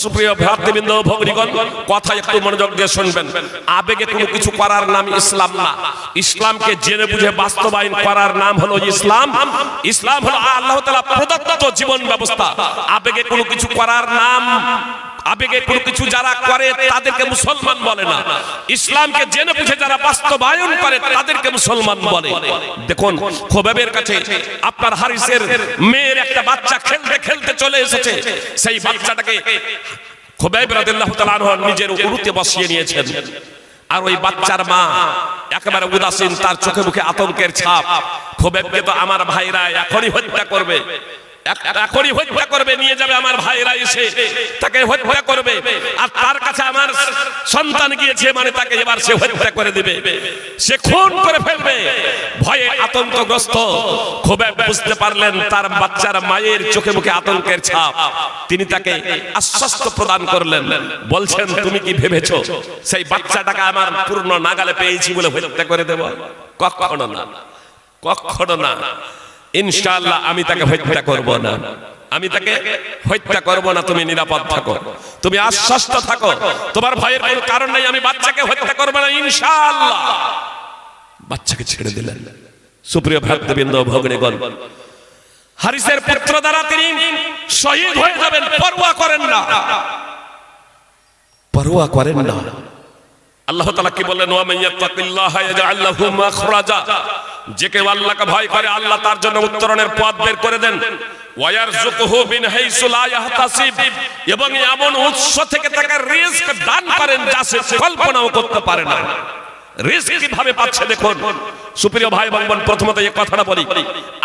সুপ্রিয় ভ্রাতৃবৃন্দ ভগ্নীগণ, কথা একটু মনোযোগ দিয়ে শুনবেন। আবেগে কোনো কিছু করার নাম ইসলাম না। ইসলামকে জেনে বুঝে বাস্তবায়ন করার নাম হলো ইসলাম। ইসলাম হলো আল্লাহ তাআলা প্রদত্ত জীবন ব্যবস্থা। আবেগে কোনো কিছু করার নাম, আবেগে কোনো কিছু যারা করে তাদেরকে মুসলমান বলে না। ইসলামকে জেনে বুঝে যারা বাস্তবায়ন করে তাদেরকে মুসলমান বলে। দেখুন, খোবাবের কাছে আপনার হারিসের মেয়ের একটা বাচ্চা খেলতে খেলতে চলে এসেছে। সেই বাচ্চাটাকে খোবাব রাদিয়াল্লাহু তাআলা আনহু নিজের উরুতে বসিয়ে নিয়েছেন। আর ওই বাচ্চার মা একেবারে উদাসীন, তার চোখে মুখে আতঙ্কের ছাপ। খোবাবকে তো আমার ভাইরা এখনই হত্যা করবে, এখনই হত্যা করবে, নিয়ে যাবে আমার ভাইরা এসে তাকে হত্যা করবে। আর তার কাছে আমার সন্তান গিয়েছে, মানে তাকে এবার সে হত্যা করে দিবে, সে খুন করে ফেলবে। ভয়ে আতঙ্কগ্রস্ত খোবাব বুঝতে পারলেন তার বাচ্চার মায়ের চোখে মুখে আতঙ্কের ছাপ। তিনি তাকে আশ্বস্ত প্রদান করলেন, বলছেন তুমি কি ভেবেছো সেই বাচ্চাটাকে আমার পূর্ণ নাগালে পেয়েছি বলে হত্যা করে দেব? কখনো না, কখনো না। ইনশাআল্লাহ আমি তাকে হত্যা করব না, আমি তাকে হত্যা করব না। তুমি নিরাপদ থাকো, তুমি আশ্বস্ত থাকো, তোমার ভয়ের কোনো কারণ নাই। আমি বাচ্চাকে হত্যা করব না ইনশাআল্লাহ। বাচ্চাকে ছেড়ে দিলেন। সুপ্রিয় ভ্রাতৃবৃন্দ ভগ্নীগণ, হারিসের পুত্র দ্বারা তিনি শহীদ হয়ে যাবেন, পরোয়া করেন না, পরোয়া করেন না। আল্লাহ তাআলা কি বললেন? ওয়া মাইয়াত্তাকিল্লাহা ইয়াজআল লাহু মাখরাজা, যে কেউ আল্লাহকে ভয় করে আল্লাহ তার জন্য উত্তরণের পথ বের করে দেন। ওয়ায়ারযুকুহু মিন হাইসু লা ইয়াহতাসিব, এবং এমন উৎস থেকে তাকে রিজক দান করেন যা সে কল্পনাও করতে পারে না। রিজক কিভাবে পাচ্ছে দেখুন। সুপ্রিয় ভাই এবং বোন, প্রথমত এই কথাটা বলি,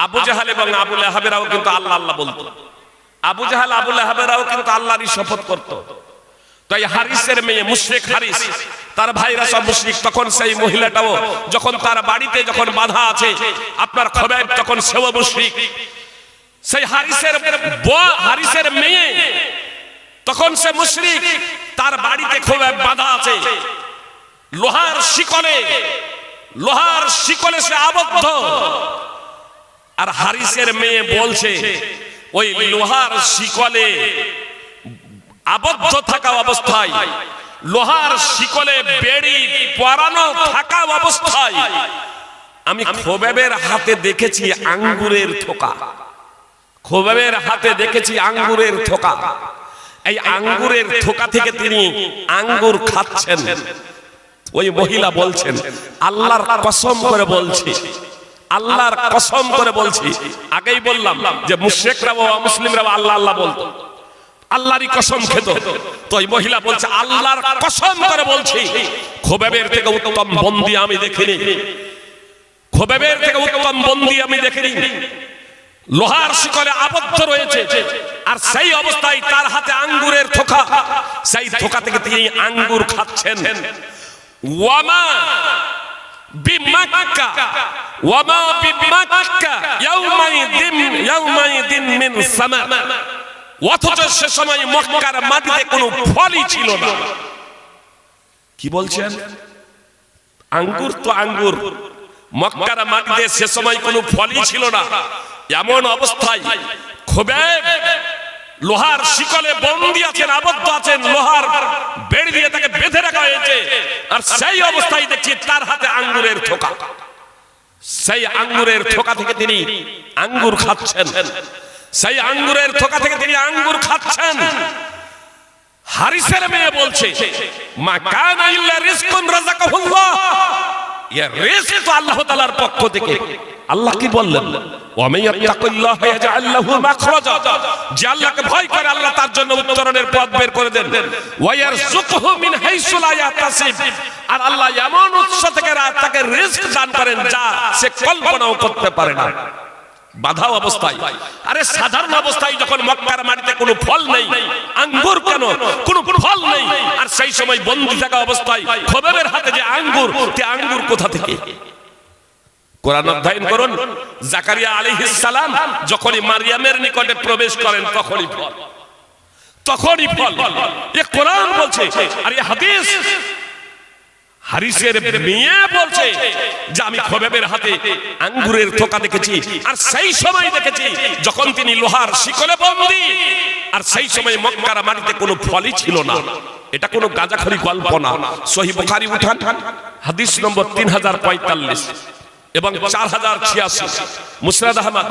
আবু জাহাল এবং আবু লাহাবেরাও কিন্তু আল্লাহ আল্লাহ বলতো। আবু জাহাল আবু লাহাবেরাও কিন্তু আল্লাহরই শপথ করত। তাই হারিসের মেয়ে মুশরিক হারিস, তার ভাইরা সব মুশরিক। তখন সেই মহিলাটাও যখন তার বাড়িতে যখন বাধা আছে, আপনার খোবাব তখন সেও মুশরিক। সেই হারিসের মেয়ে তখন সে মুশরিক, তার বাড়িতে খোবাব বাধা আছে। লোহার শিকলে সে আবদ্ধ। আর হারিসের মেয়ে বলছে ওই লোহার শিকলে আবদ্ধ থাকা অবস্থায়, লোহার শিকলে বেড়ি পরানো থাকা অবস্থায় আমি খোবাবের হাতে দেখেছি আঙ্গুরের থোকা। খোবাবের হাতে দেখেছি আঙ্গুরের থোকা। এই আঙ্গুরের থোকা থেকে তিনি আঙ্গুর খাচ্ছেন। ওই মহিলা বলছেন, আল্লাহর কসম করে বলছি, আল্লাহর কসম করে বলছি। আগেই বললাম যে মুশরিকরা ও মুসলিমরা আল্লাহ আল্লাহ বলতো, আল্লাহরই কসম খেত। তো এই মহিলা বলছে, আল্লাহর কসম করে বলছি, খোবাবের থেকে উত্তম বন্দী আমি দেখিনি, খোবাবের থেকে উত্তম বন্দী আমি দেখিনি। লোহার শিকলে আবদ্ধ রয়েছে, আর সেই অবস্থায় তার হাতে আঙ্গুরের থোকা। সেই থোকা থেকে তিনি আঙ্গুর খাচ্ছেন। ওয়ামা বিমাক্কা, ওয়ামা বিমাক্কা ইয়াউমাইদিন মিন সামা, অথচ সে সময় মক্কার মাটিতে কোনো ফলই ছিল না। কি বলছেন? আঙ্গুর তো আঙ্গুর, মক্কার মাটিতে সে সময় কোনো ফলই ছিল না। এমন অবস্থায় খোবাব লোহার শিকলে বন্দী আছেন, আবদ্ধ আছেন, লোহার বেড়ি দিয়ে তাকে বেঁধে রাখা হয়েছে। আর সেই অবস্থায় দেখছি তার হাতে আঙ্গুরের থোকা। সেই আঙ্গুরের থোকা থেকে তিনি আঙ্গুর খাচ্ছেন। সেই আঙ্গুরের থোকা থেকে তিনি আঙ্গুর খাচ্ছেন। হারিসের মেয়ে বলছে, মা কানা ইল্লা রিজকুন রাযাকাহুল্লাহ, ইয়া রিজক তো আল্লাহ তাআলার পক্ষ থেকে। আল্লাহ কি বললেন? ওয়া মাইয়াত্তাকিল্লাহা ইয়াজআল লাহু মাখরাজা, যে আল্লাহকে ভয় করে আল্লাহ তার জন্য উত্তরণের পথ বের করে দেন। ওয়া ইয়ারযুকুহু মিন হাইসু লা ইয়াহতাসিব, আর আল্লাহ এমন উৎস থেকে তাকে রিজক দান করেন যা সে কল্পনাও করতে পারে না। বাধা অবস্থায়, আরে সাধারণ অবস্থায় যখন মক্কার মাটিতে কোনো ফল নেই, আঙ্গুর কেন, কোনো ফল নেই, আর সেই সময় বন্দী থাকা অবস্থায় খোবাবের হাতে যে আঙ্গুর, তে আঙ্গুর কোথা থেকে? কোরআন অধ্যয়ন করুন। জাকারিয়া আলাইহিস সালাম যখনই মারিয়ামের নিকটে প্রবেশ করেন তখনই ফল, তখনই ফল। এ কোরআন বলছে, আর এই হাদিস, হারিসের মেয়ে বলছে যে আমি খোবাবের হাতে আঙ্গুরের থোকা দেখেছি, আর সেই সময় দেখেছি যখন তিনি লোহার শিকলে বন্দী, আর সেই সময় মক্কার মাটিতে কোনো ফলই ছিল না। এটা কোনো গাঁজাখড়ি গল্প না। সহিহ বুখারী উঠান হাদিস নম্বর 3045 এবং 4086, মুসনাদ আহমদ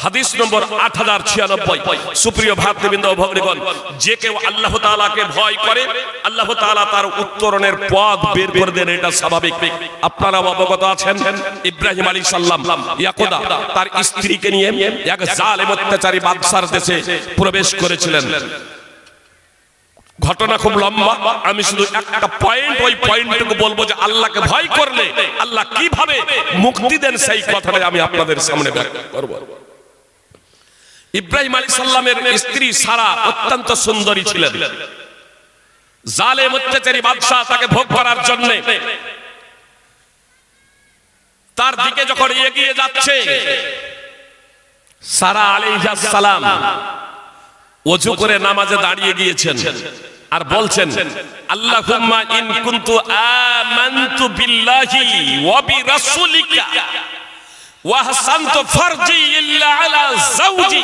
হাদিস নম্বর 8096। সুপ্রিয় ভাতৃবৃন্দ ও ভগ্নীগণ, যে কেউ আল্লাহ তাআলাকে ভয় করে আল্লাহ তাআলা তার উত্তরণের পথ বের করে দেন, এটা স্বাভাবিক। আপনারা অবগত আছেন ইব্রাহিম আলাইহিস সালাম ইয়াকুদা তার স্ত্রীকে নিয়ে এক জালেম অত্যাচারী বাদশার দেশে প্রবেশ করেছিলেন। ঘটনা খুব লম্বা, আমি শুধু একটা পয়েন্ট, ওই পয়েন্টটুকু বলবো যে আল্লাহকে ভয় করলে আল্লাহ কিভাবে মুক্তি দেন সেই কথাটা আমি আপনাদের সামনে ব্যাখ্যা করব। ইব্রাহিম আলাইহিস সালামের স্ত্রী সারা অত্যন্ত সুন্দরী ছিলেন। জালেম অত্যাচারী বাদশা তাকে ভোগ করার জন্য তার দিকে যখন এগিয়ে যাচ্ছে, সারা আলাইহিস সালাম ওযু করে নামাজে দাঁড়িয়ে গিয়েছেন আর বলছেন, আল্লাহুম্মা ইন কুনতু আমানতু বিল্লাহি ওয়া বিরাসূলিকা ওয়া হাসানতু ফারজি ইল্লা আলা যাওজি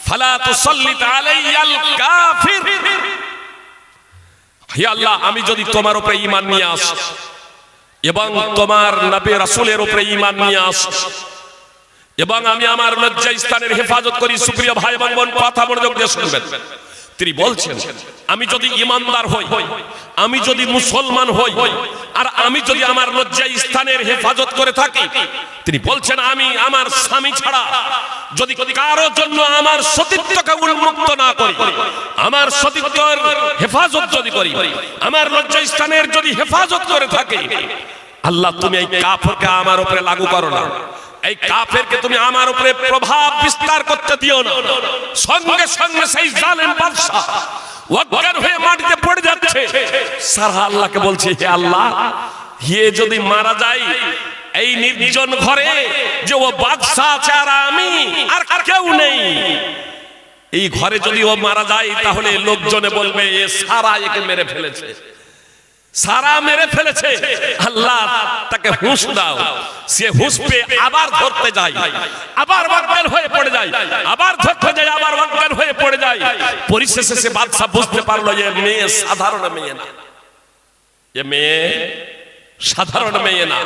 ফালা তুসাল্লিত আলাইয়াল কাফির। হে আল্লাহ, আমি যদি তোমার উপরে ঈমান নিয়ে আসি এবং তোমার নবী রাসূলের উপরে ঈমান নিয়ে আসি এবং আমি আমার লজ্জা স্থানের হেফাজত করি। সুপ্রিয় ভাই এবং বোন, কথা মনোযোগ দিয়ে শুনবেন। তিনি বলছেন, আমি যদি ইমানদার হই, আমি যদি মুসলমান হই, আর আমি যদি আমার লজ্জা স্থানের হেফাজত করে থাকি, তিনি বলছেন আমি আমার স্বামী ছাড়া যদি কারো জন্য আমার সতীত্বকে উন্মুক্ত না করি, আমার সতীত্বের হেফাজত যদি করি, আমার লজ্জা স্থানের যদি হেফাজত করে থাকি, আল্লাহ তুমি এই কাফেরকে আমার উপরে লাগু করো না, এই কাফেরকে তুমি আমার উপরে প্রভাব বিস্তার করতে দিও না। সঙ্গে সঙ্গে সেই জালেম বাদশা অজ্ঞান হয়ে মাটিতে পড়ে যাচ্ছে। সারা আল্লাহকে বলছে, হে আল্লাহ, হে যদি মারা যায় এই নির্জন ঘরে, যে ও বাদশা আছে আর আমি আর কেউ নেই, এই ঘরে যদি ও মারা যায় তাহলে লোকজনে বলবে এ সারা একে মেরে ফেলেছে, সারা মেরে ফেলেছে। আল্লাহ তাকে হুঁশ দাও। সে হুঁশ পেয়ে আবার ধরতে যায়, আবার অজ্ঞান হয়ে পড়ে যায়, আবার ধরতে যায়, আবার অজ্ঞান হয়ে পড়ে যায়। পরিশেষে সে বাদশা বুঝতে পারলো যে মেয়ে সাধারণ মেয়ে না, এ মেয়ে সাধারণ মেয়ে না।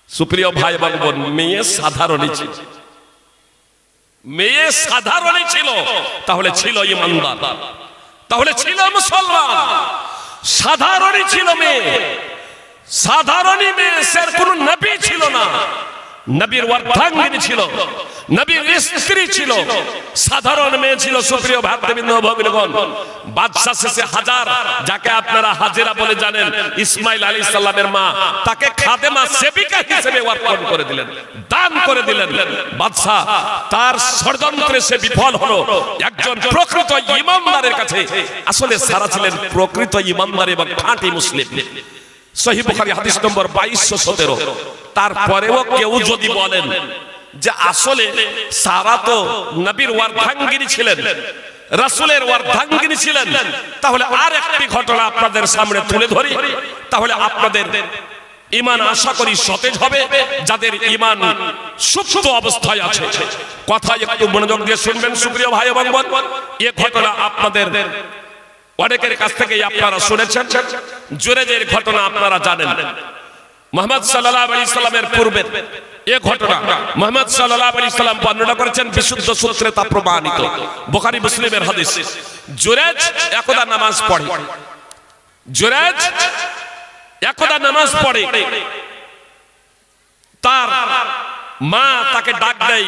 সুপ্রিয় ভাই এবং বোন, মেয়ে সাধারণই ছিল, মেয়ে সাধারণই ছিল, তাহলে ছিল ঈমানদার, তাহলে ছিল মুসলমান। সাধারণই ছিল মেয়ে, সাধারণই মেয়ে, সে কোন নবী ছিল না, নবীর অর্ধাঙ্গিনী ছিল, নবীর স্ত্রী ছিল, সাধারণ মেয়ে ছিল। সুপ্রিয় ভাতৃবৃন্দ ভগ্নীগণ, বাদশা শেষে হাজার, যাকে আপনারা হাজেরা বলে জানেন, ইসমাইল আলাইহিস সালামের মা, তাকে খাদেমা সেবিকা হিসেবে অর্পণ করে দিলেন, দান করে দিলেন। বাদশা তার ষড়যন্ত্রে সে বিফল হলো। একজন প্রকৃত ঈমানদারের কাছে আসলে সারা ছিলেন প্রকৃত ঈমানদার এবং খাঁটি মুসলিম। সহিহ বুখারী হাদিস নম্বর 2217। তারপরেও কেউ যদি বলেন যে আসলে সারা তো নবীর অর্ধাঙ্গিনী ছিলেন, রাসূলের অর্ধাঙ্গিনী ছিলেন, তাহলে আর একটি ঘটনা আপনাদের সামনে তুলে ধরি, তাহলে আপনাদের ঈমান আশা করি সতেজ হবে, যাদের ঈমান সুপ্ত অবস্থায় আছে। কথা একটু মনোযোগ দিয়ে শুনবেন সুপ্রিয় ভাই এবং বোন। এই ঘটনা আপনাদের অনেকের কাছ থেকে আপনারা শুনেছেন। জুরেজের ঘটনা আপনারা জানেন। মুহাম্মদ সাল্লাল্লাহু আলাইহি সাল্লামের পূর্বে এই ঘটনা মুহাম্মদ সাল্লাল্লাহু আলাইহি সাল্লাম বর্ণনা করেছেন, বিশুদ্ধ সূত্রে তা প্রমাণিত, বুখারী মুসলিমের হাদিস। জুরেজ একদা নামাজ পড়ে, জুরেজ একদা নামাজ পড়ে, তার মা তাকে ডাক দেয়।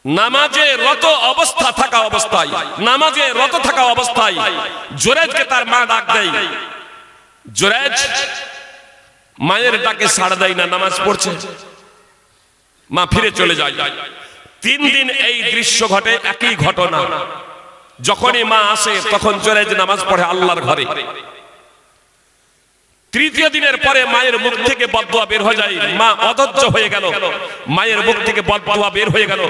নামাজে রত অবস্থা থাকা অবস্থায়, নামাজে রত থাকা অবস্থায় জুরেজকে তার মা ডাক দেয়। জুরেজ মায়ের ডাকে সাড়া দেয় না, নামাজ পড়ছে। মা ফিরে চলে যায়। 3 দিন এই দৃশ্য ঘটে, একই ঘটনা। যখনই মা আসে তখন জুরেজ নামাজ পড়ে আল্লাহর ঘরে। তৃতীয় দিনের পরে মায়ের মুখ থেকে বদদুয়া বের হয়ে যায়। মা অধৈর্য হয়ে গেল, মায়ের মুখ থেকে বদদুয়া বের হয়ে গেল।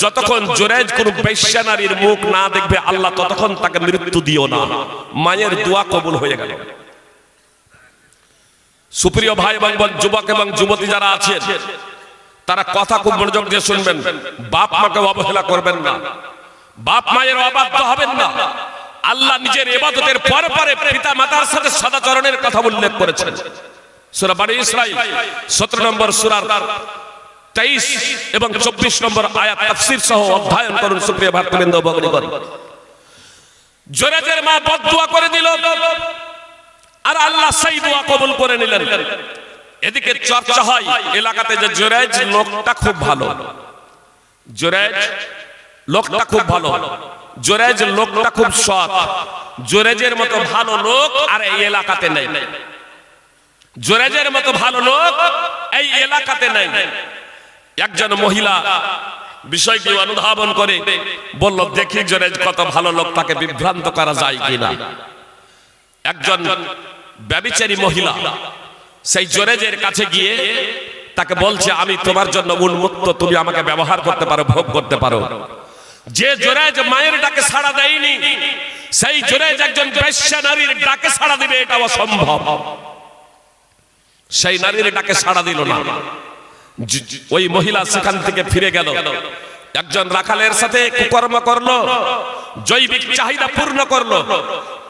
যতক্ষণ জুরেজ কোন বেশ্যা নারীর মুখ না দেখবে আল্লাহ ততক্ষণ তাকে মৃত্যু দিও না। মায়ের দোয়া কবুল হয়ে গেল। সুপ্রিয় ভাই এবং যুবক এবং যুবতী যারা আছেন, তারা কথা খুব মনোযোগ দিয়ে শুনবেন। বাপ মাকে অবহেলা করবেন না, বাপ মায়ের অবাধ্য হবেন না। আল্লাহ নিজের ইবাদতের পরে পরে পিতা মাতার সাথে সদাচরণের কথা উল্লেখ করেছেন। সূরা বনী ইসরাঈল 17 নম্বর সূরার 23 এবং 24 নম্বর আয়াত তাফসীর সহ অধ্যয়ন করুন। সুপ্রিয় ভক্তবৃন্দ, ভগ্নীগণ, জোরেজের মা বদদুয়া করে দিল, আর আল্লাহ সেই দোয়া কবুল করে নিলেন। এদিকে চর্চা হয় এলাকাতে যে জোরেজ লোকটা খুব ভালো, জোরেজ লোকটা খুব ভালো, জোরেজ লোকটা খুব সৎ। জোরেজের মতো ভালো লোক আর এই এলাকাতে নেই, জোরেজের মতো ভালো লোক এই এলাকাতে নেই। একজন মহিলা বিষয়টি অনুধাবন করে বলল, দেখি জোরেজ কত ভালো লোক, তাকে বিভ্রান্ত করা যায় কিনা। একজন ব্যভিচারী মহিলা সেই জোরেজের কাছে গিয়ে তাকে বলছে, আমি তোমার জন্য উন্মুক্ত, তুমি আমাকে ব্যবহার করতে পারো, ভোগ করতে পারো। যে জোরেজ মায়ের ডাকে সাড়া দেয়নি, সেই জোরেজ একজন বেশ্যা নারীর ডাকে সাড়া দিবে, এটা অসম্ভব। সেই নারীর ডাকে সাড়া দিল না। ওই মহিলা সেখান থেকে ফিরে গেল, একজন রাখালের সাথে কুকর্ম করলো, জৈবিক চাহিদা পূর্ণ করলো।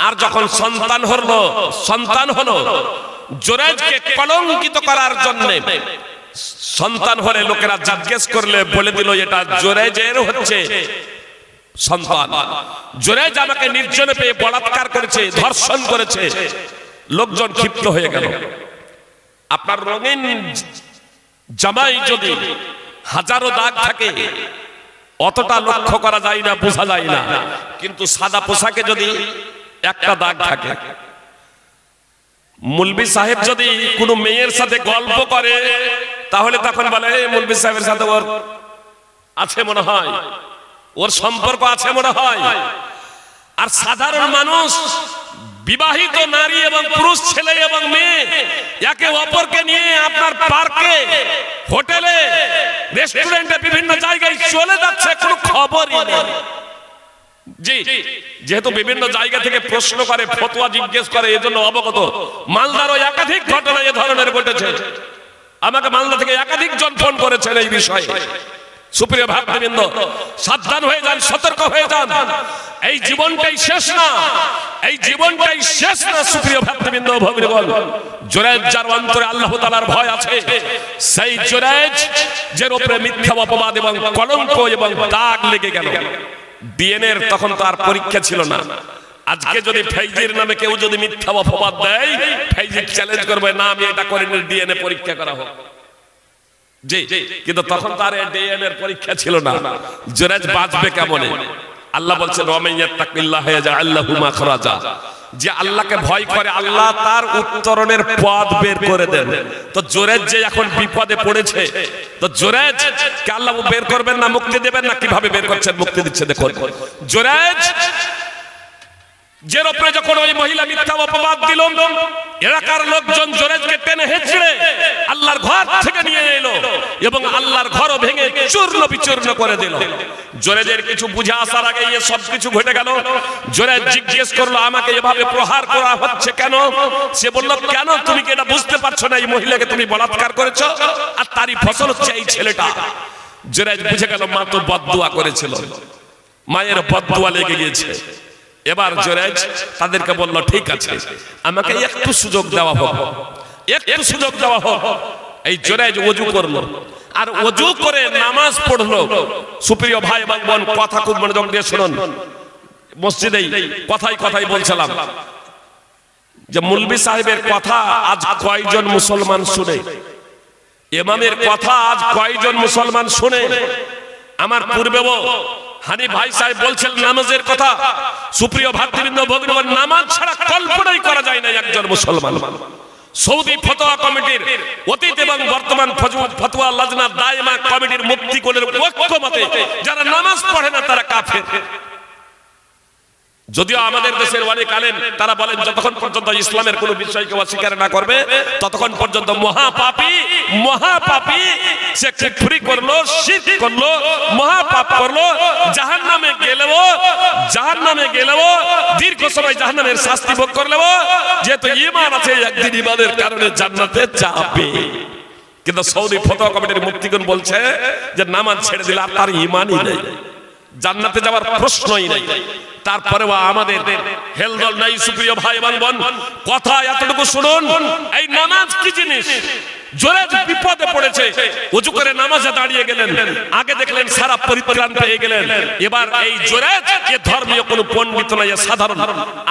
আর যখন সন্তান হলো, জোরেজকে কলঙ্কিত করার জন্য সন্তান হলে লোকেরা জিজ্ঞেস করলে বলে দিল, এটা জোরেজের হচ্ছে সন্তান। জোরেজ আমাকে নির্জনে পেয়ে বলাৎকার করেছে, ধর্ষণ করেছে। লোকজন ক্ষিপ্ত হয়ে গেল। আপনার রঙিন জামাই যদি হাজারো দাগ থাকে, অতটা লক্ষ্য করা যায় না, বোঝা যায় না। কিন্তু সাদা পোশাকে যদি একটা দাগ থাকে, মুলবি সাহেব যদি কোনো মেয়ের সাথে গল্প করে, তাহলে তখন বলে, মুলবি সাহেবের সাথে ওর আছে মনে হয়, ওর সম্পর্ক আছে মনে হয়। আর সাধারণ মানুষ, বিবাহিত নারী এবং পুরুষ, ছেলে এবং মেয়ে, একে অপরকে নিয়ে আপনার পার্কে, হোটেলে, রেস্টুরেন্টে, বিভিন্ন জায়গায় চলে যাচ্ছে, কোনো খবরই নেই। জি, যেহেতু বিভিন্ন জায়গা থেকে প্রশ্ন করে, ফতোয়া জিজ্ঞেস করে, এজন্য অবগত। মালদারও একাধিক ঘটনা এ ধরনের ঘটেছে। আমাকে মালদা থেকে একাধিক জন ফোন করেছেন এই বিষয়ে। সুপ্রিয় ভক্তবৃন্দ, সাবধান হয়ে যান, সতর্ক হয়ে যান। এই জীবনটাই শেষ না, এই জীবনটাই শেষ না। সুপ্রিয় ভক্তবৃন্দ, ভগ্নীগণ, জোরেজ যার অন্তরে আল্লাহ তাআলার ভয় আছে, সেই জোরেজ যার উপরে মিথ্যা অপবাদ এবং কলঙ্ক এবং দাগ লেগে গেল। ডিএনএর তখন তো আর পরীক্ষা ছিল না। আজকে যদি ফেইজির নামে কেউ যদি মিথ্যা অপবাদ দেয়, ফেইজি চ্যালেঞ্জ করবে, না আমি এটা করিনি, ডিএনএ পরীক্ষা করা হোক। জি, কিন্তু তখন তার ডিএনএর পরীক্ষা ছিল না। জোরেজ বাঁচবে কেমনে? আল্লাহ বলছেন, ওয়ামাইয়াত্তাকিল্লাহ ইয়াজআল লাহু মাখরাজা। যে আল্লাহকে ভয় করে, আল্লাহ তার উত্তরণের পথ বের করে দেন। তো জোরেজ যে এখন বিপদে পড়েছে, তো জোরেজ কে আল্লাহ বের করবেন না, মুক্তি দেবেন না? কিভাবে বের করছেন, মুক্তি দিচ্ছে দেখুন। জোরেজ যে উপরে যখন ওই মহিলা মিথ্যা অপবাদ দিল, এলাকার লোকজন জোরেজকে টেনে হেঁচড়ে আল্লাহর ঘর থেকে নিয়ে এলো এবং আল্লাহর ঘরও ভেঙে চূর্ণ বিচূর্ণ করে দিল। জোরেজের কিছু বুঝে আসার আগে এই সব কিছু ঘটে গেল। জোরেজ জিজ্ঞেস করলো, আমাকে এভাবে প্রহার করা হচ্ছে কেন? সে বলল, কেন তুমি কি এটা বুঝতে পারছো না? এই মহিলাকে তুমি বলাৎকার করেছো, আর তারই ফসল হচ্ছে এই ছেলেটা। জোরেজ বুঝে গেল, মা তো বদদুয়া করেছিল, মায়ের বদদুয়া লেগে গিয়েছে। এবার জোরেজ তাদেরকে বলল, ঠিক আছে, আমাকে একটু সুযোগ দেওয়া হোক, একটু সুযোগ দেওয়া হোক। এই জোরেজ ওযু করলো, আর ওযু করে নামাজ পড়লো। সুপ্রিয় ভাই এবং বোন, কথা খুব মনোযোগ দিয়ে শুনুন। মসজিদেই কথাই কথাই বলছিলাম যে মুলবি সাহেবের কথা আজ কয়জন মুসলমান শুনে, ইমামের কথা আজ কয়জন মুসলমান শুনে। আমার পূর্বেও হানি ভাই সাহেব বলছেন নামাজের কথা। সুপ্রিয় ভাতৃবৃন্দ, ভগ্নীগণ, নামাজ ছাড়া কল্পনাই করা যায় না একজন মুসলমান। সৌদি ফতোয়া কমিটির অতীত এবং বর্তমান ফতোয়া লাজনা দায়মা কমিটির মুফতিগণের ঐক্যমতে যারা নামাজ পড়ে না তারা কাফের। যদিও আমাদের দেশের অনেক আলেম তারা বলেন যতক্ষণ পর্যন্ত ইসলামের কোনো বিষয়কে অস্বীকার না করবে ততক্ষণ পর্যন্ত মহাপাপী সে কুফরি করলো, শিরক করলো, মহাপাপ করলো, জাহান্নামে গেলেও দীর্ঘ সময় জাহান্নামের শাস্তি ভোগ করলেও যেহেতু ঈমান আছে একদিন ঈমানের কারণে জান্নাতে যাবে। কিন্তু সৌদি ফতোয়া কমিটির মুফতিগণ বলছে যে নামাজ ছেড়ে দিলে আর তার ঈমানই নেই, জান্নাতে যাওয়ার প্রশ্নই নেই। তারপরেও আমাদের হেলদল নাই। সুপ্রিয় ভাই এবং বোন, কথা এতটুকু শুনুন, এই নামাজ কি জিনিস? জোরেজ বিপদে পড়েছে, ওযু করে নামাজে দাঁড়িয়ে গেলেন, আগে দেখলেন সারা পরিত্রাণ পেয়ে গেলেন। এবার এই জোরেজ এ ধর্মীয় কোনো পণ্ডিত নয়, সাধারণ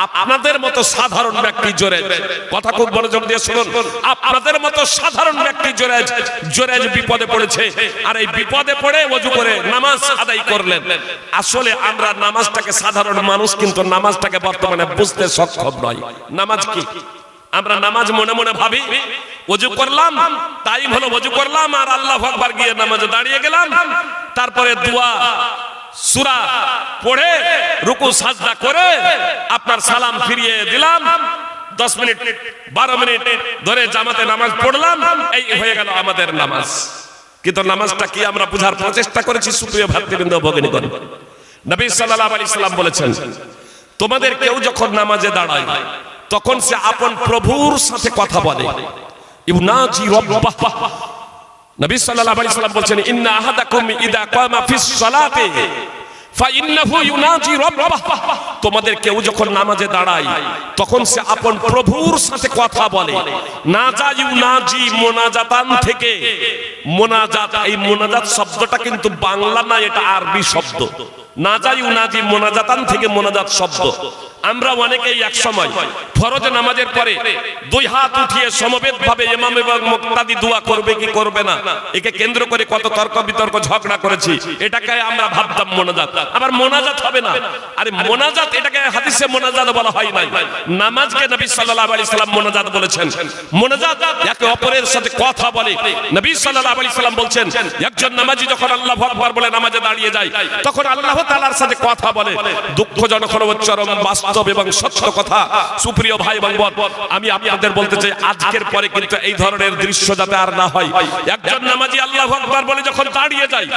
আপনাদের মতো সাধারণ ব্যক্তি জোরেজ। কথা খুব মনোযোগ দিয়ে শুনুন, আপনাদের মতো সাধারণ ব্যক্তি জোরেজ বিপদে পড়েছে, আর এই বিপদে পড়ে ওযু করে নামাজ আদায় করলেন। আসলে আমরা নামাজটাকে, সাধারণ মানুষ কিন্তু নামাজটাকে বর্তমানে বুঝতে সক্ষম নয়। নামাজ কি? আমরা নামাজ মনে মনে ভাবি ওযু করলাম, টাইম হলো ওযু করলাম আর আল্লাহু আকবার গিয়ে নামাজে দাঁড়িয়ে গেলাম, তারপরে দোয়া সূরা পড়ে রুকু সাজদা করে আপনার সালাম ফিরিয়ে দিলাম, 10 মিনিট 12 মিনিট ধরে জামাতে নামাজ পড়লাম, এই হয়ে গেল আমাদের নামাজ। কিন্তু নামাজটা কি আমরা বুঝার প্রচেষ্টা করেছি? সুপ্রিয় ভাতৃবৃন্দ, ভগিনীগণ, নবী সাল্লাল্লাহু আলাইহি সাল্লাম বলেছেন, তোমাদের কেউ যখন নামাজে দাঁড়ায় তখন সে আপন প্রভুর সাথে কথা বলে। ইউনাজি রাব্বাহ। নবী সাল্লাল্লাহু আলাইহি সাল্লাম বলেন, ইন্না আহাদাকুম ইযা কামা ফিস সালাতি ফাইন্নাহু ইউনাজি রাব্বাহ। তোমাদের কেউ যখন নামাজে দাঁড়ায় তখন সে আপন প্রভুর সাথে কথা বলে। নাজা ইউনাজি মুনাজাতান থেকে, মুনাজাত, এই মুনাজাত শব্দটা কিন্তু বাংলা না, এটা আরবি শব্দ। নাজা ইউনাজি মুনাজাতান থেকে মুনাজাত শব্দ। আমরা অনেকেই এক সময় ফরজ নামাজের পরে দুই হাত উঠিয়ে সমবেতভাবে ইমাম এবং মুক্তাদি দোয়া করবে কি করবে না, একে কেন্দ্র করে কত তর্ক বিতর্ক ঝগড়া করেছি। এটাকে আমরা ভাবতাম মোনাজাত, আবার মোনাজাত হবে না। আরে মোনাজাত, এটাকে হাদিসে মোনাজাত বলা হয় নাই, নামাজকে নবী সাল্লাল্লাহু আলাইহি সাল্লাম মোনাজাত বলেছেন। মোনাজাত একে অপরের সাথে কথা বলে। নবী সাল্লাল্লাহু আলাইহি সাল্লাম বলছেন, একজন নামাজি যখন আল্লাহু আকবার বলে নামাজে দাঁড়িয়ে যায় তখন আল্লাহ তাআলার সাথে কথা বলে। দুঃখজনক হলো চরম বাস্তব এবং সত্য কথা। সুপ্রিয় ভাই এবং বোন, আমি আপনাদের বলতে চাই, আজকের পরে কিন্তু এই ধরনের দৃশ্য যাতে আর না হয়। একজন নামাজি আল্লাহু আকবার বলে যখন দাঁড়িয়ে যায়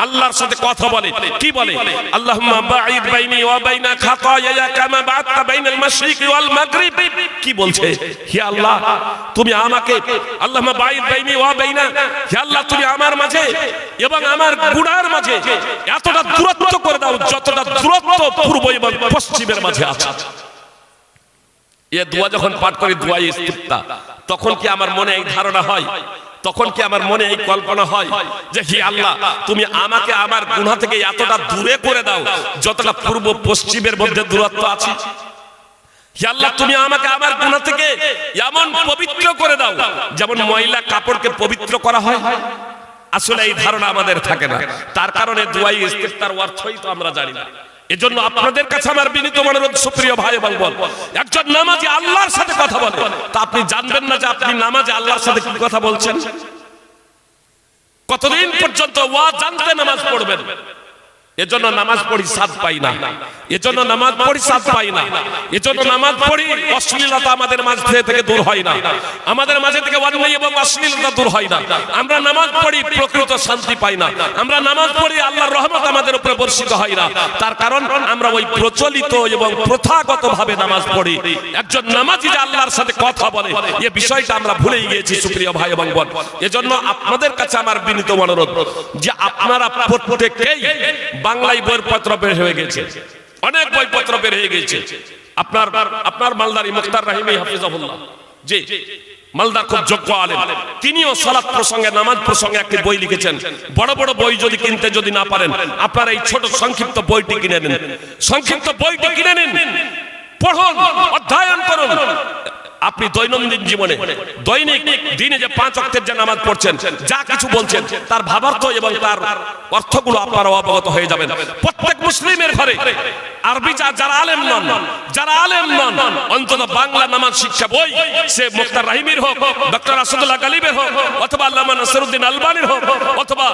আল্লাহর সাথে কথা বলে। কি বলে? আল্লাহুম্মা বাঈদ বাইনি ওয়া বাইনা খাতায়ায়া কামা বা'আদতা বাইনাল মাশরিকি ওয়াল মাগরিব। কি বলছে? হে আল্লাহ, তুমি আমাকে, আল্লাহুম্মা বাঈদ বাইনি ওয়া বাইনা, হে আল্লাহ তুমি আমার মাঝে এবং আমার গুনার মাঝে এতটা দূরত্ব করে দাও যতটা দূরত্ব পূর্ব এবং পশ্চিমের মাঝে আছে। এ দোয়া যখন পাঠ করি, দোয়া ইস্তিফতা, তখন কি আমার মনে এই ধারণা হয়, তখন কি আমার মনে এই কল্পনা হয় যে হে আল্লাহ তুমি আমাকে আমার গুনাহ থেকে এতটা দূরে করে দাও যতটা পূর্ব পশ্চিমের মধ্যে দূরত্ব আছে। হে আল্লাহ তুমি আমাকে আমার গুনাহ থেকে এমন পবিত্র করে দাও যেমন ময়লা কাপড়কে পবিত্র করা হয়। আসলে এই ধারণা আমাদের থাকে না, তার কারণে দোয়া ইস্তিফতার অর্থই তো আমরা জানি না। এজন্য আপনাদের কাছে আমার বিনীত অনুরোধ, সুপ্রিয় ভাই এবং বোন, একজন নামাজি আল্লাহর সাথে কথা বলে, তা আপনি জানবেন না যে আপনি নামাজে আল্লাহর সাথে কি কথা বলছেন। কতদিন পর্যন্ত ওয়াজ জানতে নামাজ পড়বেন? এজন্য নামাজ পড়ি স্বাদ পাই না, এজন্য নামাজ পড়ি স্বাদ পাই না, এজন্য নামাজ পড়ি অশ্লীলতা আমাদের মাঝ থেকে দূর হয় না, আমাদের মাঝে থেকে অন্যায় এবং অশ্লীলতা দূর হয় না। আমরা নামাজ পড়ি প্রকৃত শান্তি পাই না, আমরা নামাজ পড়ি আল্লাহর রহমত আমাদের উপরে বর্ষিত হয় না। তার কারণ আমরা ওই প্রচলিত এবং প্রথাগত ভাবে নামাজ পড়ি। একজন নামাজি যে আল্লাহর সাথে কথা বলে, এই বিষয়টা আমরা ভুলেই গিয়েছি সুপ্রিয় ভাই এবং বোন। এজন্য আপনাদের কাছে আমার বিনীত অনুরোধ যে আপনারা প্রত্যেকেই বাংলায় বইপত্র বের হয়ে গেছে, অনেক বইপত্র বের হয়ে গেছে। আপনার মালদারি মুখতার রাহিমি হাফিজাহুল্লাহ, জি মালদার খুব যোগ্য আলেম, তিনিও সালাত প্রসঙ্গে, নামাজ প্রসঙ্গে একটি বই লিখেছেন। বড় বড় বই যদি কিনতে যদি না পারেন, আপনারা এই ছোট সংক্ষিপ্ত বইটি কিনে নিন, সংক্ষিপ্ত বইটি কিনে নিন, পড়ুন, অধ্যয়ন করুন। আপনি দৈনন্দিন জীবনে দৈনিক দিনে যে 5 ওয়াক্তের যে নামাজ পড়ছেন, যা কিছু বলছেন তার ভাবার্থ এবং তার অর্থগুলো আপনারা অবগত হয়ে যাবেন। প্রত্যেক মুসলিমের ঘরে আরবি যারা আলেম নন অন্তত বাংলা নামাজ শিক্ষা বই সে মুক্তার রাহিমির হোক, ডক্টর আসাদুল্লাহ গালিবের হোক, অথবা আল্লামা নাসিরউদ্দিন আলবানির হোক, অথবা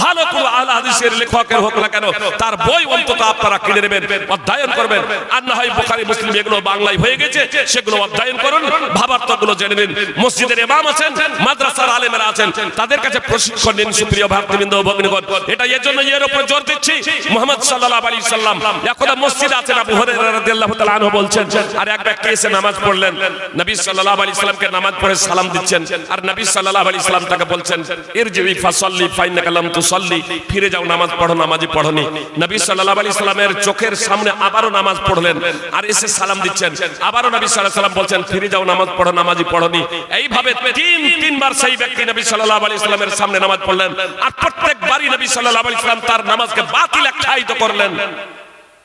ভালো কোনো আহলে হাদিসের লেখকের হোক না কেন, তার বই অন্তত আপনারা কিনে নেবেন, অধ্যয়ন করবেন। আর না হয় বুখারী মুসলিম এগুলো বাংলায় হয়ে গেছে, সেগুলো অধ্যয়ন করুন, ভাবার্থগুলো জেনে নিন। মসজিদের ইমাম আছেন, মাদ্রাসার আলেমেরা আছেন, তাদের কাছে প্রশিক্ষণ নিন। সুপ্রিয় ভাতৃবৃন্দ ও ভগ্নীগণ, এটা এর জন্য এর উপর জোর দিচ্ছি, মুহাম্মদ সাল্লাল্লাহু আলাইহি সাল্লাম এখনো মসজিদে আছেন। আবু হুরায়রা রাদিয়াল্লাহু তাআলা আনহু বলছেন, আর এক ব্যক্তি এসে নামাজ পড়লেন, নবী সাল্লাল্লাহু আলাইহি সাল্লামকে নামাজ পড়ে সালাম দিচ্ছেন, আর নবী সাল্লাল্লাহু আলাইহি সাল্লাম তাকে বলছেন, ইরজি ফাসাল্লি ফাইন্নাকা লাম তুসাল্লি, ফিরে যাও, নামাজ পড়ো, নামাজি পড়োনি। নবী সাল্লাল্লাহু আলাইহি সাল্লামের চোখের সামনে আবারও নামাজ পড়লেন, আর এসে সালাম দিচ্ছেন, আবারও নবী সাল্লাল্লাহু আলাইহি সাল্লাম বলছেন, ফিরে যাও, নামাজ পড়ো, নামাজি পড়োনি। এইভাবে তিনবার সেই ব্যক্তি নবী সাল্লাল্লাহু আলাইহি সাল্লামের সামনে নামাজ পড়লেন, আর প্রত্যেকবারই নবী সাল্লাল্লাহু আলাইহি সাল্লাম তার নামাজকে বাতিল আখ্যায়িত করলেন।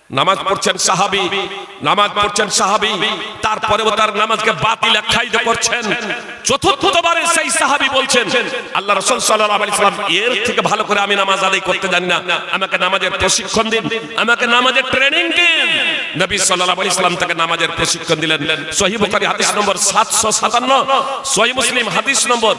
নামাজ পড়ছেন সাহাবী, তারপরেও তার নামাজকে বাতিল আখ্যায়িত করছেন। চতুর্থবারে সেই সাহাবী বলছেন, আল্লাহ রাসূল সাল্লাল্লাহু আলাইহি সাল্লাম, এর থেকে ভালো করে আমি নামাজ আদায় করতে জানি না, আমাকে নামাজের প্রশিক্ষণ দিন, আমাকে নামাজের ট্রেনিং দিন। নবী সাল্লাল্লাহু আলাইহি সাল্লাম তাকে নামাজের প্রশিক্ষণ দিলেন। সহিহ বুখারী হাদিস নম্বর 757, সহিহ মুসলিম হাদিস নম্বর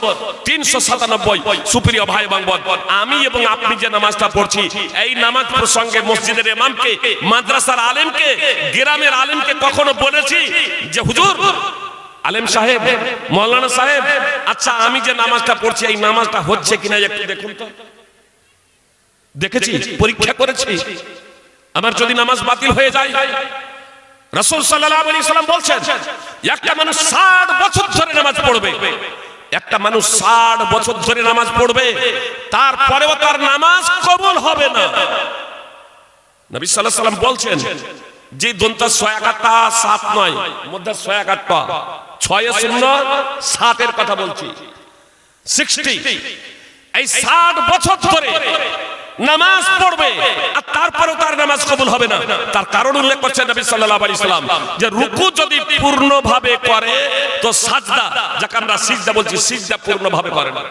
397। সুপ্রিয় ভাই এবং বোন, আমি এবং আপনি যে নামাজটা পড়ছি, এই নামাজ প্রসঙ্গে মসজিদের ইমামকে, মাদ্রাসার আলেমকে, গ্রামের আলেমকে কখনো বলেছি যে হুজুর, আলেম সাহেব, মাওলানা সাহেব, আচ্ছা আমি যে নামাজটা পড়ছি এই নামাজটা হচ্ছে কিনা একটু দেখুন তো? দেখেছি, পরীক্ষা করেছি, আমার যদি নামাজ বাতিল হয়ে যায়। রাসূল সাল্লাল্লাহু আলাইহি সাল্লাম বলছেন, একটা মানুষ 60 বছর ধরে নামাজ পড়বে, একটা মানুষ 60 বছর ধরে নামাজ পড়বে, তারপরেও তার নামাজ কবুল হবে না। নবী সাল্লাল্লাহু আলাইহি সাল্লাম বলছেন যে দন্তা 6 নয়, মধ্যে 6 60 এর কথা বলছি, 60। এই 60 বছর ধরে নামাজ পড়বে আর তারপরেও তার নামাজ কবুল হবে না। তার কারণ উল্লেখ করছেন নবী সাল্লাল্লাহু আলাইহি সাল্লাম, যে রুকু যদি পূর্ণভাবে করে তো সাজদা, যাকে আমরা সিজদা বলছি, সিজদা পূর্ণভাবে করে না।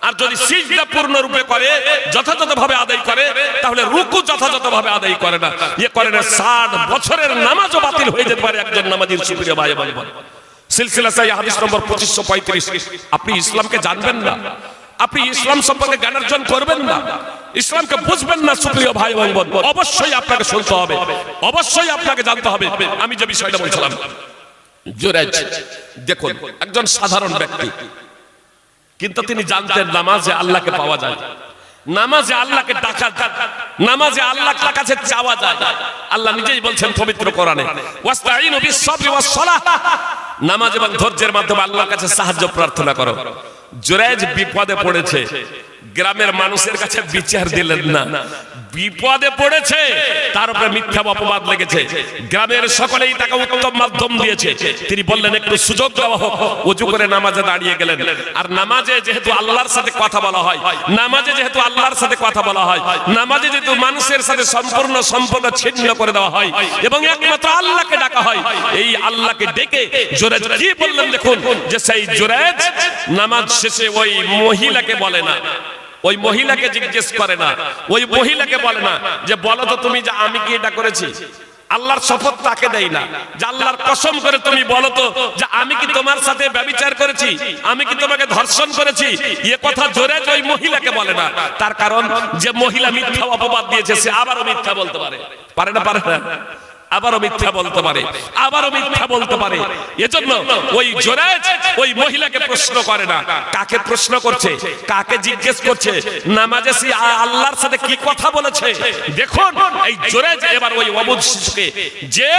আর যদি সিজদা পূর্ণ রূপে করে, যথাযথভাবে আদায় করে, তাহলে রুকু যথাযথভাবে আদায় করে না, করে না, 60 বছরের নামাজও বাতিল হয়ে যেতে পারে একজন নামাজীর। সুপ্রিয় ভাই এবং বোন, সিলসিলা সহিহ হাদিস নম্বর 2535। আপনি ইসলামকে জানবেন না, আপনি ইসলাম সম্পর্কে জ্ঞান অর্জন করবেন না, ইসলামকে বুঝবেন না, সুপ্রিয় ভাই এবং বোন, অবশ্যই আপনাকে শুনতে হবে, অবশ্যই আপনাকে জানতে হবে। আমি যে বিষয়টা বলছিলাম, জুরাইজ দেখুন, একজন সাধারণ ব্যক্তি, কিন্তু তিনি জানতেন নামাজে আল্লাহকে পাওয়া যায়, নামাজে আল্লাহকে ডাকা যায়, নামাজে আল্লাহর কাছে চাওয়া যায়। আল্লাহ নিজেই বলছেন পবিত্র কোরআনে, ওয়াস্তাঈনু বিস-সাবরি ওয়াস-সালাহ, নামাজ এবং ধৈর্যের মাধ্যমে আল্লাহর কাছে সাহায্য প্রার্থনা করো। জুরাইজ বিপদে পড়েছে, গ্রামের মানুষের কাছে বিচার দিলেন না, বিপদে পড়েছে, তার উপরে মিথ্যা অপবাদ লেগেছে, গ্রামের সকলেই তাকে উত্তম মাধ্যম দিয়েছে। তিনি বললেন একটু সুযোগ দেওয়া হোক, ওযু করে নামাজে দাঁড়িয়ে গেলেন। আর নামাজে যেহেতু আল্লাহর সাথে কথা বলা হয়, নামাজে যেহেতু আল্লাহর সাথে কথা বলা হয়, নামাজে যেহেতু মানুষের সাথে সম্পূর্ণ সম্পর্ক ছিন্ন করে দেওয়া হয় এবং একমাত্র আল্লাহকে ডাকা হয়, এই আল্লাহকে ডেকে জুরাইজ কি বললেন দেখুন, যে সেই জুরাইজ নামাজ শেষে ওই মহিলাকে বলে না, ওই মহিলাকে জিজ্ঞেস করে না, ওই মহিলাকে বলে না যে বলো তো তুমি যে আমি কি এটা করেছি। আল্লাহর শপথ তাকে দেয় না, যে আল্লাহর কসম করে তুমি বলো তো যে আমি কি তোমার সাথে ব্যভিচার করেছি, আমি কি তোমাকে ধর্ষণ করেছি, এই কথা জুরাইজ ওই মহিলাকে বলে না। তার কারণ যে মহিলা মিথ্যা অপবাদ দিয়েছে, সে আবারও মিথ্যা বলতে পারে, পারে না? পারে না? আবারও মিথ্যা বলতে পারে, আবারও মিথ্যা বলতে পারে। এজন্য ওই জুরাইজ ওই মহিলাকে প্রশ্ন করে না। কাকে প্রশ্ন করছে, কাকে জিজ্ঞেস করছে? নামাজে সে আল্লাহর সাথে কি কথা বলেছে। দেখুন এই জুরাইজ এবার ওই অবুঝ শিশুকে, যে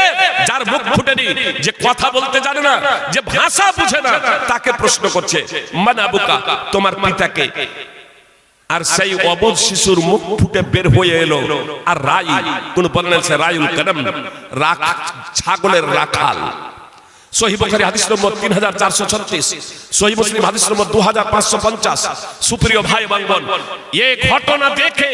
যার মুখ ফুটেনি, যে কথা বলতে জানে না, যে ভাষা বুঝে না, তাকে প্রশ্ন করছে, মান আবুকা, তোমার পিতাকে। আর সেই অবুঝ শিশুর মুখ ফুটে বের হয়ে এলো, আর রাই, কোন বলেন সে রায়ুল কাদাম, ছাগলের রাখাল। সহিহ বুখারী হাদিস নম্বর 3436, সহিহ মুসলিম হাদিস নম্বর 2550। সুপ্রিয় ভাই এবং বোন, এই ঘটনা দেখে,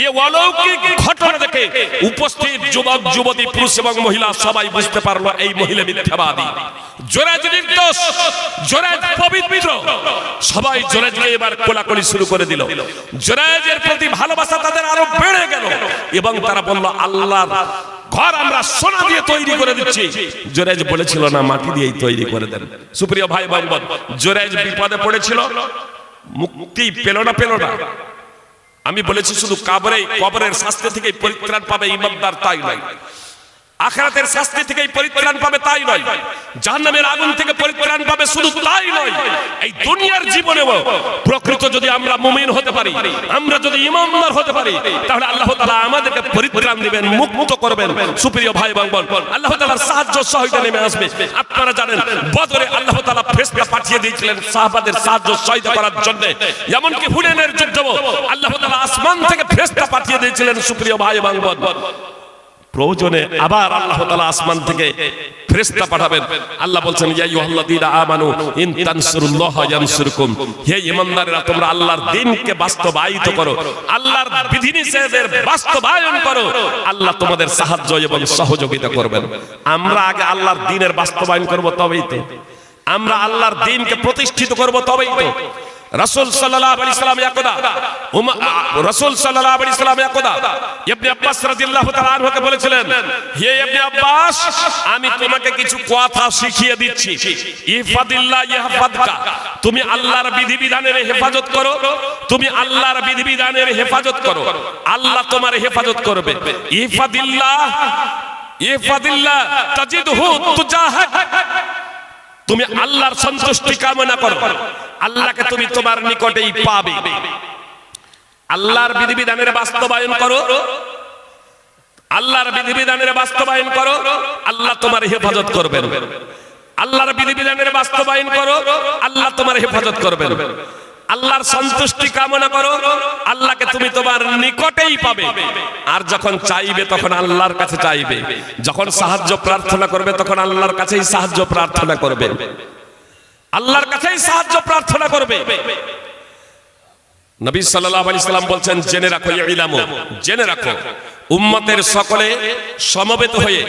এই অলৌকিক ঘটনা দেখে উপস্থিত যুবক যুবতী, পুরুষ এবং মহিলা সবাই বুঝতে পারলো এই মহিলা মিথ্যাবাদী, জুরাইজ নির্দোষ, জুরাইজ পবিত্র। সবাই জুরাইজকে এবার কোলাকুলি শুরু করে দিল। জুরাইজের প্রতি ভালোবাসা তাদের আরো বেড়ে গেল এবং তারা বলল, আল্লাহর ঘর আমরা সোনা দিয়ে তৈরি করে দিচ্ছি। জুরাইজ বলেছিল না, মাটি দিয়েই তৈরি করে দেন। সুপ্রিয় ভাই বোন, জুরাইজ বিপদে পড়েছিল, মুক্তি পেল না। আমি বলেছি শুধু কবরের শাস্তি থেকে পরিত্রাণ পাবে ইমানদার, তাই নয়। আখিরাতের শাস্তি থেকে পরিত্রাণ পাবে, তাই নয়। জাহান্নামের আগুন থেকে পরিত্রাণ পাবে, শুধু তাই নয়। এই দুনিয়ার জীবনেও প্রকৃত যদি আমরা মুমিন হতে পারি, আমরা যদি ইমানদার হতে পারি, তাহলে আল্লাহ তাআলা আমাদেরকে পরিত্রাণ দিবেন, মুক্ত করবেন। সুপ্রিয় ভাই বোন, আল্লাহ তাআলার সাহায্য সহায়তা নেমে আসবে। আপনারা জানেন বদরে আল্লাহ তাআলা ফেরেশতা পাঠিয়ে দিয়েছিলেন সাহাবাদের সাহায্য সহায়তা করার জন্য। এমনকি হুনাইনের যুদ্ধেও আল্লাহ তাআলা আসমান থেকে ফেরেশতা পাঠিয়ে দিয়েছিলেন। সুপ্রিয় ভাই বোন, প্রয়োজনে আবার আল্লাহ তাআলা আসমান থেকে ফেরেশতা পাঠাবেন। আল্লাহ বলছেন, ইয়া আইয়ুহাল্লাযীনা আমানু ইন তানসুরুল্লাহা ইয়ানসুরকুম। হে ঈমানদারেরা, তোমরা আল্লাহর দ্বীনকে বাস্তবায়িত করো, আল্লাহর বিধিনিষেধের বাস্তবায়ন করো, আল্লাহ তোমাদের সাহায্য এবং সহযোগিতা করবেন। আমরা আগে আল্লাহর দ্বীনের বাস্তবায়ন করব, তবেই তো আমরা আল্লাহর দ্বীনকে প্রতিষ্ঠিত করব, তবেই তো। রাসূল সাল্লাল্লাহু আলাইহি ওয়াসাল্লাম একদা ইবনে আব্বাস রাদিয়াল্লাহু তাআলা আনহুকে বলেছিলেন, হে ইবনে আব্বাস, আমি তোমাকে কিছু কথা শিখিয়ে দিচ্ছি। ইহফাদিল্লাহ ইয়াহফাদকা, তুমি আল্লাহর বিধিবিধানের হেফাজত করো, তুমি আল্লাহর বিধিবিধানের হেফাজত করো, আল্লাহ তোমার হেফাজত করবে। ইহফাদিল্লাহ তাজিদহু তুজাহাক, তুমি আল্লাহর সন্তুষ্টি কামনা করো, আল্লাহকে তুমি তোমার নিকটেই পাবে। আল্লাহর বিধিবিধানের বাস্তবায়ন করো, আল্লাহর বিধিবিধানের বাস্তবায়ন করো, আল্লাহ তোমার হেফাজত করবেন। আল্লাহর বিধিবিধানের বাস্তবায়ন করো, আল্লাহ তোমার হেফাজত করবেন। আল্লাহর সন্তুষ্টি কামনা করো, আল্লাহকে তুমি তোমার নিকটেই পাবে। আর যখন চাইবে তখন আল্লাহর কাছে চাইবে, যখন সাহায্য প্রার্থনা করবে তখন আল্লাহর কাছেই সাহায্য প্রার্থনা করবে, আল্লাহর কাছেই সাহায্য প্রার্থনা করবে। নবী সাল্লাল্লাহু আলাইহি সাল্লাম বলছেন, জেনে রাখো, ইলামু, জেনে রাখো, উম্মতের সকলে সমবেত হয়ে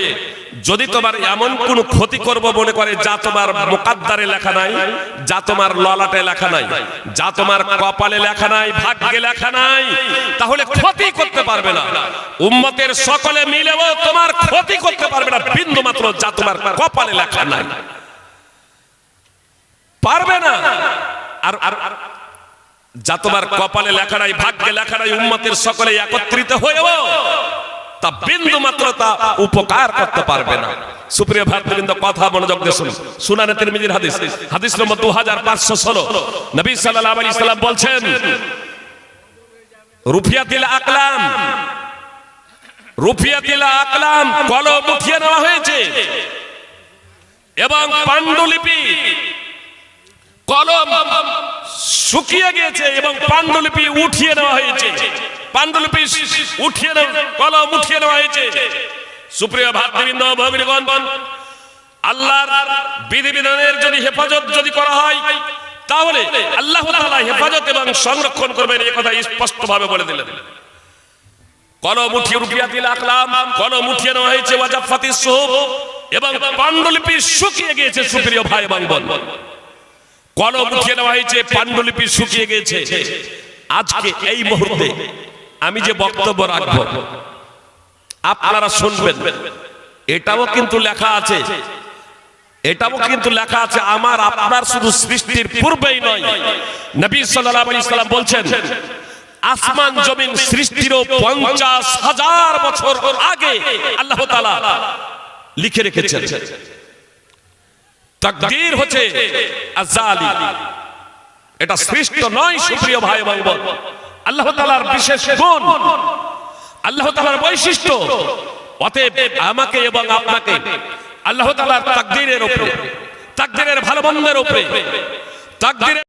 যদি তোমার এমন কোন ক্ষতি করব মনে করে যা তোমার মুকদ্দারে লেখা নাই, যা তোমার ললাটে লেখা নাই, যা তোমার কপালে লেখা নাই, ভাগ্যে লেখা নাই, তাহলে ক্ষতি করতে পারবে না। উম্মতের সকলে মিলেও তোমার ক্ষতি করতে পারবে না বিন্দু মাত্র, যা তোমার কপালে লেখা নাই, পারবে না। আর যা তোমার কপালে লেখা নাই, ভাগ্যে লেখা নাই, উম্মতের সকলে একত্রিত হয়েও তা বিন্দু মাত্র তা উপকার করতে পারবে না। সুপ্রিয় ভাতৃবৃন্দ, কথা মনোযোগ দিয়ে শুনুন। সুনানে তিরমিজির হাদিস, হাদিস নম্বর 2516, নবী সাল্লাল্লাহু আলাইহি সাল্লাম বলছেন, রুফিয়াতিল আকলাম, রুফিয়াতিল আকলাম, কলম উঠিয়ে নেওয়া হয়েছে, এবং পাণ্ডুলিপি, কলম শুকিয়ে গিয়েছে এবং পাণ্ডুলিপি উঠিয়ে নেওয়া হয়েছে, পাণ্ডুলিপি উঠিয়ে নেওয়া, কলম উঠিয়ে নেওয়া হয়েছে। সুপ্রিয় ভাতৃবৃন্দ, ভগ্নীগণ, আল্লাহর বিধিবিধানের যদি হেফাজত যদি করা হয়, তাহলে আল্লাহ তাআলা হেফাজত এবং সংরক্ষণ করবেন, এই কথা স্পষ্টভাবে বলে দিলেন। কলম উঠিয়ে, রুফিয়াতিল আকলাম, কলম উঠিয়ে নেওয়া হয়েছে, ওয়াজাফাতিস সুহুফ, এবং পাণ্ডুলিপি শুকিয়ে গিয়েছে। সুপ্রিয় ভাই এবং বোন, কলম উঠিয়ে নেওয়া হয়েছে, পাণ্ডুলিপি শুকিয়ে গেছে। আজকে এই মুহূর্তে আমি যে বক্তব্য রাখব আপনারা শুনবেন, এটাও কিন্তু লেখা আছে, এটাও কিন্তু লেখা আছে আমার আপনার শুধু সৃষ্টির পূর্বেই নয়। নবী সাল্লাল্লাহু আলাইহি সাল্লাম বলছেন, আসমান জমিন সৃষ্টিরও 50,000 বছর আগে আল্লাহ তাআলা লিখে রেখেছেন। তাকদীর হচ্ছে আযালি, এটা সৃষ্ট নয়। সুপ্রিয় ভাই এবং বোন, আল্লাহ তাআলার বিশেষ গুণ, আল্লাহ তাআলার বৈশিষ্ট্য। অতএব আমাকে এবং আপনাকে আল্লাহ তাআলার তাকদীরের উপরে, তাকদীরের ভালো মন্দের উপরে, তাকদীরের